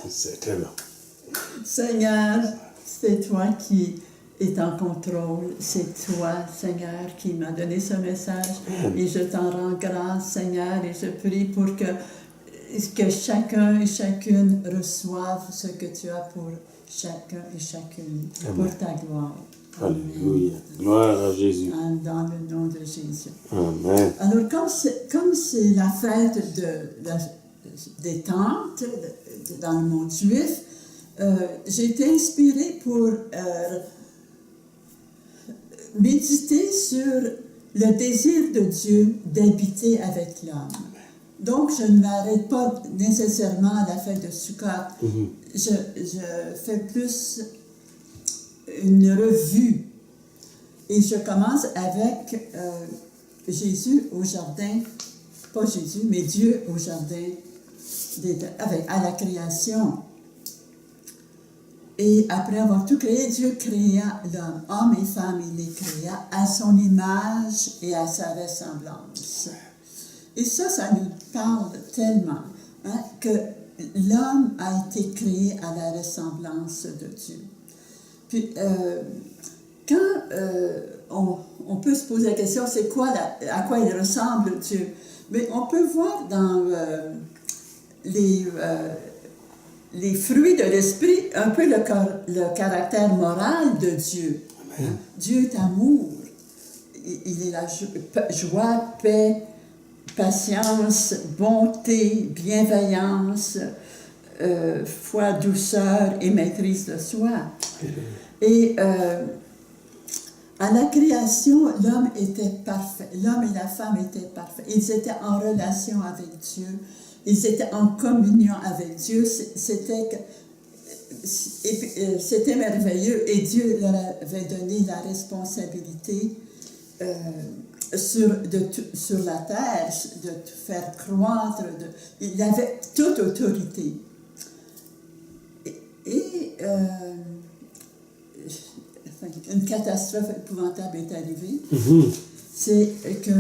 C'est très bien. Seigneur, c'est toi qui es en contrôle. C'est toi, Seigneur, qui m'as donné ce message. Et je t'en rends grâce, Seigneur, et je prie pour que chacun et chacune reçoive ce que tu as pour chacun et chacune, Amen. pour ta gloire. Alléluia. Gloire à Jésus. Dans le nom de Jésus. Amen. Alors, comme c'est la fête des tentes dans le monde juif, j'ai été inspirée pour méditer sur le désir de Dieu d'habiter avec l'homme. Donc, je ne m'arrête pas nécessairement à la fête de Sukkot. Je fais plus une revue. Et je commence avec Jésus au jardin, pas Jésus, mais Dieu au jardin, à la création. Et après avoir tout créé, Dieu créa l'homme, homme et femme, il les créa à son image et à sa ressemblance. Et ça nous parle tellement, que l'homme a été créé à la ressemblance de Dieu. Puis, quand on peut se poser la question, c'est quoi à quoi il ressemble Dieu? Mais on peut voir dans les fruits de l'esprit un peu le caractère moral de Dieu. Amen. Dieu est amour. Il est la joie, paix, patience, bonté, bienveillance, foi, douceur et maîtrise de soi. Et à la création, l'homme était parfait. L'homme et la femme étaient parfaits. Ils étaient en relation avec Dieu. Ils étaient en communion avec Dieu. C'était merveilleux. Et Dieu leur avait donné la responsabilité sur la terre, de faire croître. Il avait toute autorité. Une catastrophe épouvantable est arrivée. C'est que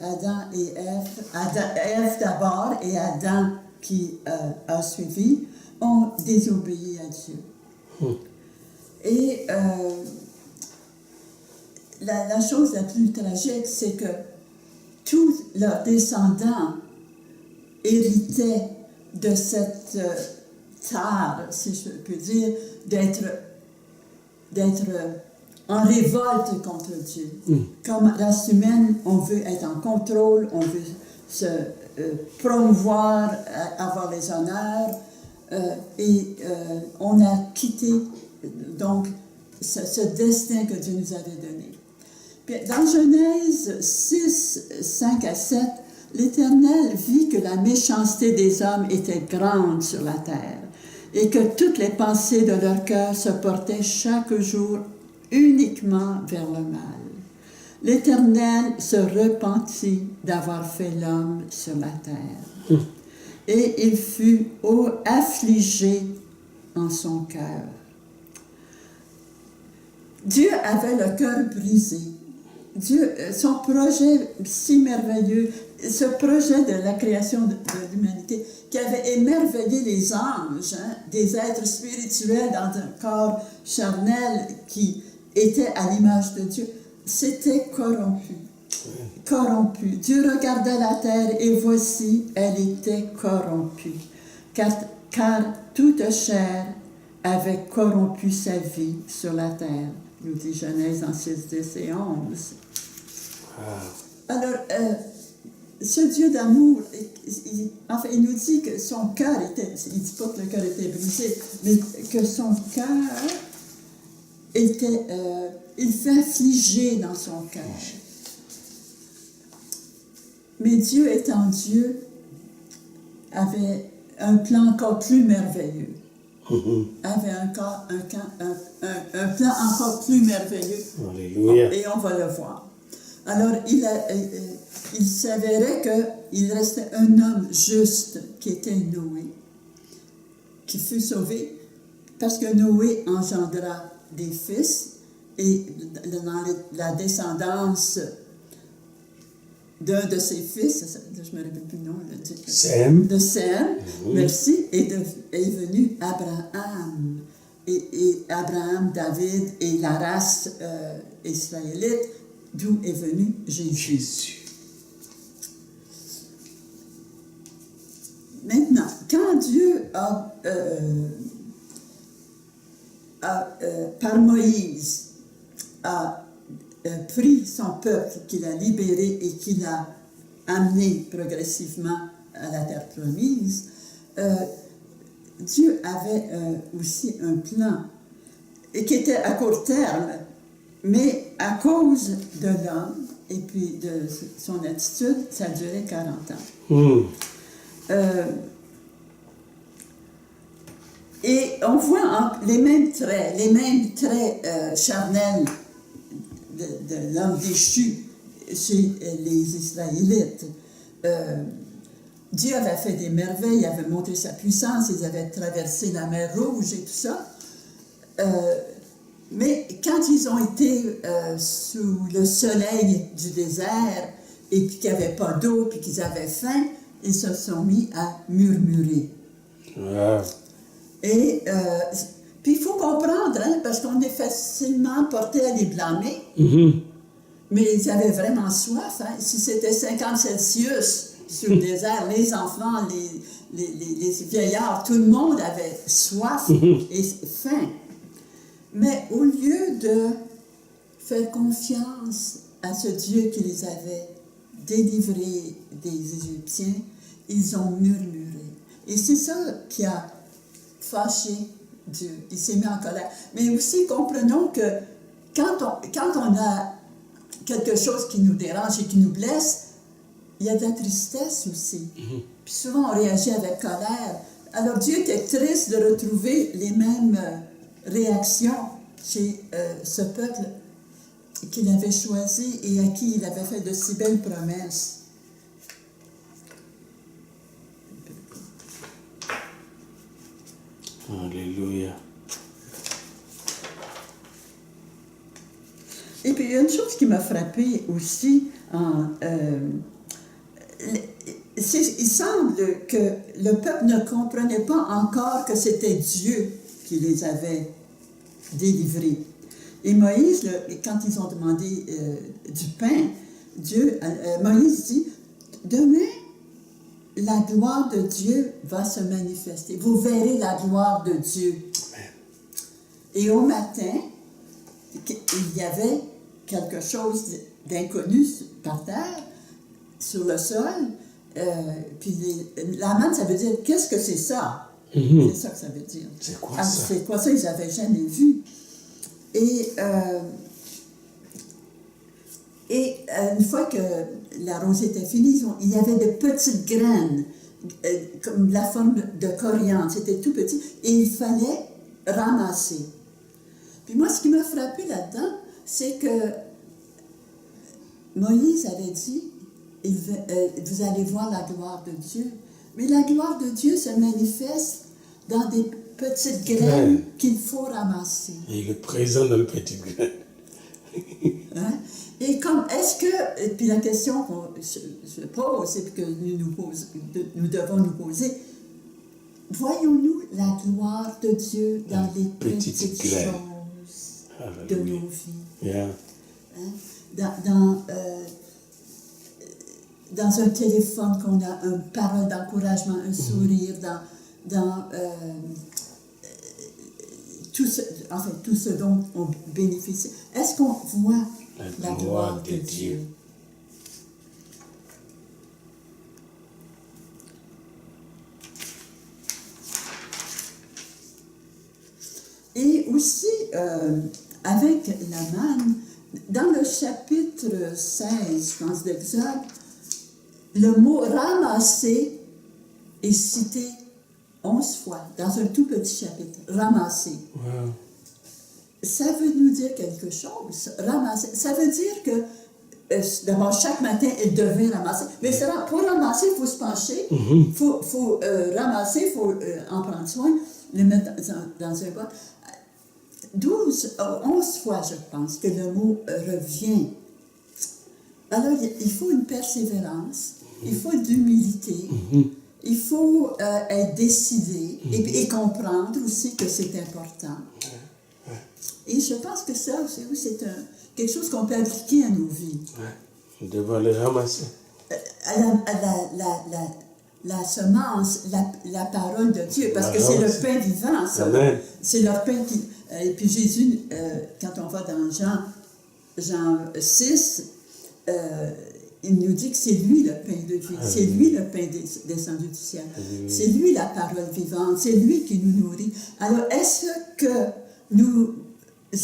Adam et Ève d'abord et Adam qui a suivi, ont désobéi à Dieu. Et la chose la plus tragique, c'est que tous leurs descendants héritaient de cette tare, si je peux dire, d'être en révolte contre Dieu. Comme race humaine, on veut être en contrôle, on veut se promouvoir, avoir les honneurs, et on a quitté donc ce destin que Dieu nous avait donné. Puis, dans Genèse 6, 5 à 7, l'Éternel vit que la méchanceté des hommes était grande sur la terre, et que toutes les pensées de leur cœur se portaient chaque jour uniquement vers le mal. L'Éternel se repentit d'avoir fait l'homme sur la terre. Et il fut affligé en son cœur. Dieu avait le cœur brisé. Son projet si merveilleux, ce projet de la création de l'humanité, qui avait émerveillé les anges, des êtres spirituels dans un corps charnel qui était à l'image de Dieu, c'était corrompu. Corrompu. Dieu regardait la terre et voici, elle était corrompue. Car toute chair avait corrompu sa vie sur la terre, nous dit Genèse en 6, 10 et 11. Alors, ce Dieu d'amour, il nous dit que son cœur était, il ne dit pas que le cœur était brisé, mais que son cœur était, il fait affliger dans son cœur. Mais Dieu étant Dieu, avait un plan encore plus merveilleux. Avait un plan encore plus merveilleux. Alléluia. Et on va le voir. Alors, il s'avérait qu'il restait un homme juste qui était Noé, qui fut sauvé parce que Noé engendra des fils et dans la descendance d'un de ses fils, je me rappelle plus le nom, Sem. de Sem, merci, est venu Abraham. Et Abraham, David et la race israélite, d'où est venu Jésus. Maintenant, quand Dieu par Moïse, a pris son peuple qu'il a libéré et qu'il a amené progressivement à la terre promise, Dieu avait aussi un plan et qui était à court terme, mais à cause de l'homme et puis de son attitude, ça a duré 40 ans. Et on voit les mêmes traits charnels de l'homme déchu chez les Israélites. Dieu avait fait des merveilles, il avait montré sa puissance, ils avaient traversé la mer Rouge et tout ça. Mais quand ils ont été sous le soleil du désert et puis qu'il n'y avait pas d'eau puis qu'ils avaient faim, ils se sont mis à murmurer. Wow. Et puis il faut comprendre, hein, parce qu'on est facilement porté à les blâmer, mais ils avaient vraiment soif. Hein. Si c'était 50 Celsius sur le désert, les enfants, les vieillards, tout le monde avait soif et faim. Mais au lieu de faire confiance à ce Dieu qui les avait délivrés des Égyptiens, ils ont murmuré. Et c'est ça qui a fâché Dieu. Il s'est mis en colère. Mais aussi, comprenons que quand on a quelque chose qui nous dérange et qui nous blesse, il y a de la tristesse aussi. Puis souvent, on réagit avec colère. Alors, Dieu était triste de retrouver les mêmes réactions chez ce peuple qu'il avait choisi et à qui il avait fait de si belles promesses. Alléluia. Et puis, il y a une chose qui m'a frappée aussi. Il semble que le peuple ne comprenait pas encore que c'était Dieu qui les avait délivrés. Et Moïse, quand ils ont demandé du pain, Moïse dit, demain, la gloire de Dieu va se manifester. Vous verrez la gloire de Dieu. Amen. Et au matin, il y avait quelque chose d'inconnu par terre, sur le sol. Puis la manne, ça veut dire, qu'est-ce que c'est ça? C'est ça que ça veut dire. C'est quoi ça? C'est quoi ça? Ils n'avaient jamais vu. Et une fois que la rosée était finie, il y avait de petites graines, comme la forme de coriandre. C'était tout petit. Et il fallait ramasser. Puis moi, ce qui m'a frappé là-dedans, c'est que Moïse avait dit, vous allez voir la gloire de Dieu. Mais la gloire de Dieu se manifeste dans des petites graines qu'il faut ramasser. Et il est présent dans les petites graines. Hein? Et comme, est-ce que, et puis la question qu'on se pose, et que nous devons nous poser, voyons-nous la gloire de Dieu dans les petites choses de nos vies? Yeah. Hein? Dans un téléphone qu'on a une parole d'encouragement, un sourire, dans tout ce dont on bénéficie. Est-ce qu'on voit la gloire de Dieu? Et aussi, avec la manne, dans le chapitre 16, je pense, d'Exode, le mot « ramasser » est cité 11 fois dans un tout petit chapitre. « Ramasser ». Wow. Ça veut nous dire quelque chose. Ramasser. Ça veut dire que, d'abord, chaque matin, il devait ramasser. Mais pour ramasser, il faut se pencher, il faut ramasser, il faut en prendre soin, le mettre dans un bol. 11 fois, je pense, que le mot revient. Alors, il faut une persévérance, il faut de l'humilité, il faut être décidé et comprendre aussi que c'est important. Et je pense que ça, c'est quelque chose qu'on peut appliquer à nos vies. On devrait les ramasser. La semence, la parole de Dieu, parce que c'est le pain vivant, ça. Amen. C'est le pain qui... et puis Jésus, quand on va dans Jean 6, il nous dit que c'est lui le pain de vie, c'est lui le pain descendu du ciel, c'est lui la parole vivante, c'est lui qui nous nourrit. Alors, est-ce que nous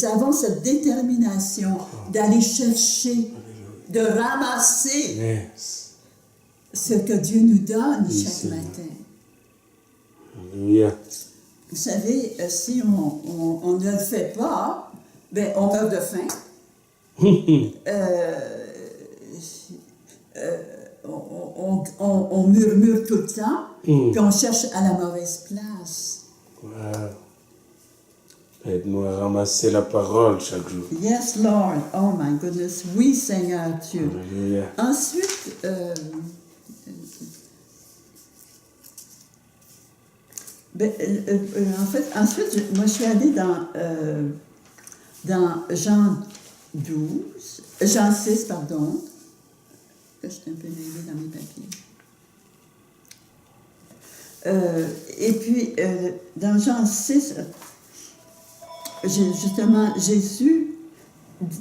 avons cette détermination d'aller chercher, de ramasser ce que Dieu nous donne chaque matin? Alléluia. Vous savez, si on ne le fait pas, ben, on meurt de faim. On murmure tout le temps, puis on cherche à la mauvaise place. Wow. Aide-nous à ramasser la parole chaque jour. Yes, Lord. Oh my goodness. Oui, Seigneur Dieu. Alléluia. Ensuite, moi je suis allée dans Jean 6, pardon. Je suis un peu mêlée dans mes papiers. Et puis, dans Jean 6, justement, Jésus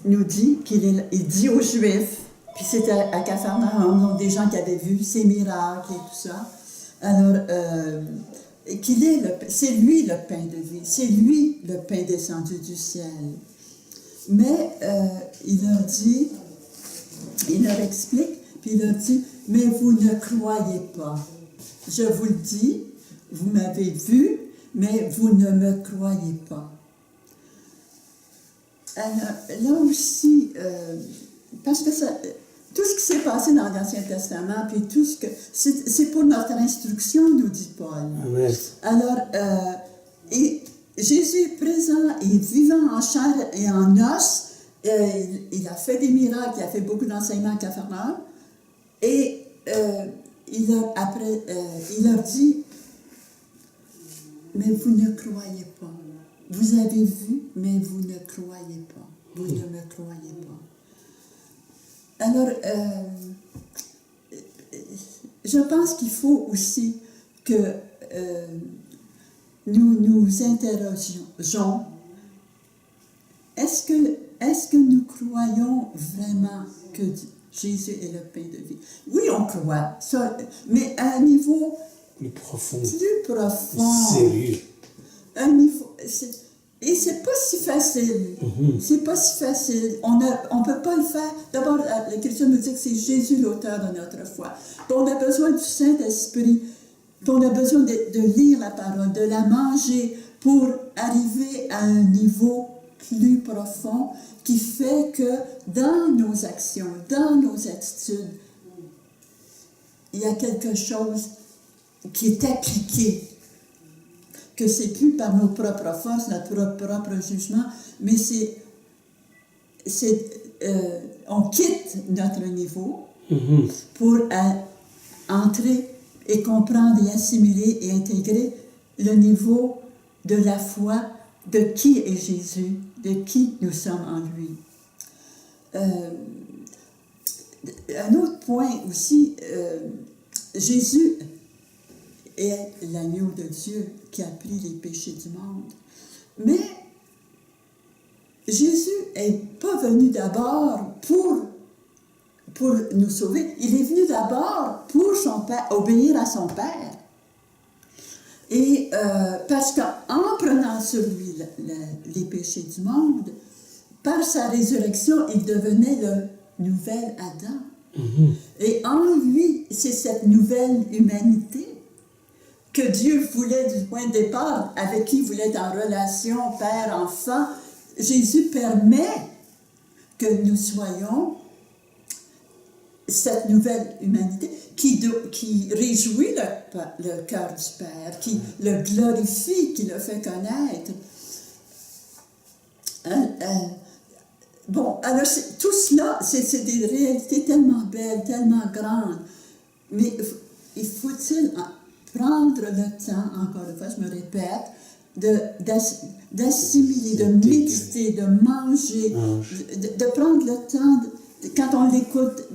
nous dit il dit aux Juifs, puis c'était à Capharnaüm, donc des gens qui avaient vu ses miracles et tout ça. Alors, c'est lui le pain de vie, c'est lui le pain descendu du ciel. Mais il leur explique, puis il leur dit, mais vous ne croyez pas. Je vous le dis, vous m'avez vu, mais vous ne me croyez pas. Alors, là aussi, parce que tout ce qui s'est passé dans l'Ancien Testament, puis tout ce que... C'est pour notre instruction, nous dit Paul. Amen. Alors, Jésus est présent, il est vivant en chair et en os. Il a fait des miracles, il a fait beaucoup d'enseignements à Capharnaüm. Et il leur dit, mais vous ne croyez pas. Vous avez vu, mais vous ne croyez pas. Vous ne me croyez pas. Alors, je pense qu'il faut aussi que nous nous interrogions. Est-ce que nous croyons vraiment que Jésus est le pain de vie? Oui, on croit, ça, mais à un niveau plus profond, sérieux. Un niveau, et c'est pas si facile. C'est pas si facile. On peut pas le faire. D'abord, l'Écriture nous dit que c'est Jésus l'auteur de notre foi. Puis on a besoin du Saint-Esprit. Puis on a besoin de lire la parole, de la manger pour arriver à un niveau plus profond qui fait que dans nos actions, dans nos attitudes, il y a quelque chose qui est appliqué. Que c'est plus par nos propres forces, notre propre jugement, mais on quitte notre niveau pour entrer et comprendre et assimiler et intégrer le niveau de la foi de qui est Jésus, de qui nous sommes en lui. Un autre point aussi, Jésus est l'agneau de Dieu qui a pris les péchés du monde. Mais Jésus n'est pas venu d'abord pour nous sauver. Il est venu d'abord pour son Père, obéir à son Père. Et parce qu'en prenant sur lui les péchés du monde, par sa résurrection, il devenait le nouvel Adam. Et en lui, c'est cette nouvelle humanité que Dieu voulait du point de départ, avec qui il voulait être en relation père-enfant. Jésus permet que nous soyons cette nouvelle humanité qui réjouit le cœur du Père, qui le glorifie, qui le fait connaître. Bon, alors tout cela, c'est des réalités tellement belles, tellement grandes. Mais il faut-il prendre le temps, encore une fois, je me répète, d'assimiler, de méditer, de manger, de prendre le temps, quand on l'écoute,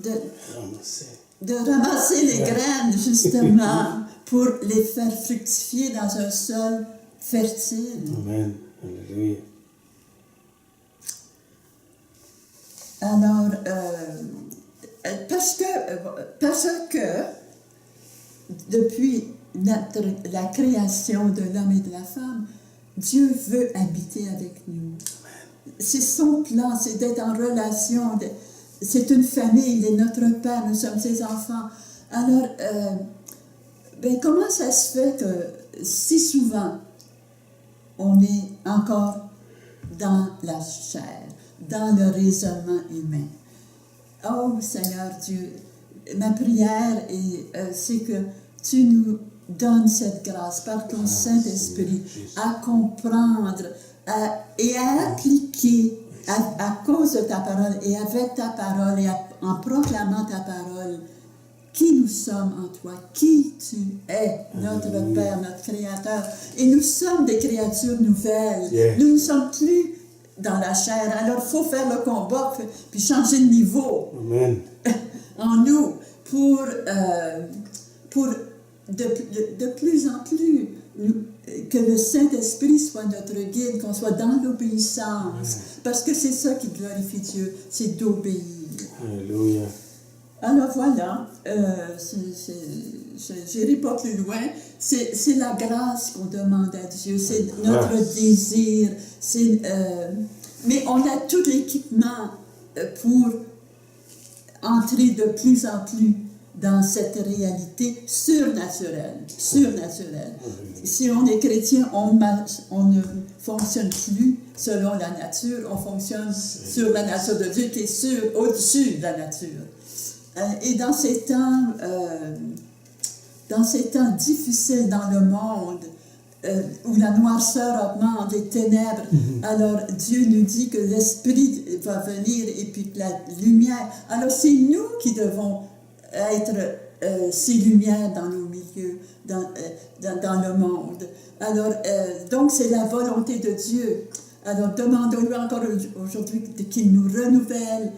de ramasser les graines, justement, pour les faire fructifier dans un sol fertile. Amen. Alléluia. Alors, parce que depuis la création de l'homme et de la femme, Dieu veut habiter avec nous. C'est son plan, c'est d'être en relation, c'est une famille, il est notre Père, nous sommes ses enfants. Alors, comment ça se fait que si souvent on est encore dans la chair, dans le raisonnement humain? Oh Seigneur Dieu, ma prière c'est que tu nous donnes cette grâce par ton Saint-Esprit à comprendre et à appliquer à cause de ta parole et avec ta parole et en proclamant ta parole qui nous sommes en toi, qui tu es, notre Père, notre Créateur. Et nous sommes des créatures nouvelles. Yeah. Nous ne sommes plus dans la chair. Alors, il faut faire le combat, puis changer de niveau. Amen. En nous pour de plus en plus que le Saint-Esprit soit notre guide, qu'on soit dans l'obéissance. Parce que c'est ça qui glorifie Dieu, c'est d'obéir. Alléluia. Alors voilà, je n'irai pas plus loin, c'est la grâce qu'on demande à Dieu, c'est notre désir, mais on a tout l'équipement pour entrer de plus en plus dans cette réalité surnaturelle. Si on est chrétien, on ne fonctionne plus selon la nature, on fonctionne sur la nature de Dieu qui est au-dessus de la nature. Et dans ces temps difficiles dans le monde, où la noirceur augmente, les ténèbres, alors Dieu nous dit que l'Esprit va venir et puis que la lumière. Alors c'est nous qui devons être ces lumières dans nos milieux, dans le monde. Alors, donc c'est la volonté de Dieu. Alors demandons-lui encore aujourd'hui qu'il nous renouvelle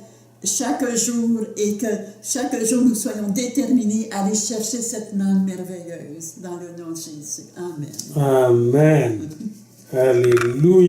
chaque jour et que chaque jour nous soyons déterminés à aller chercher cette manne merveilleuse dans le nom de Jésus. Amen. Amen. Alléluia.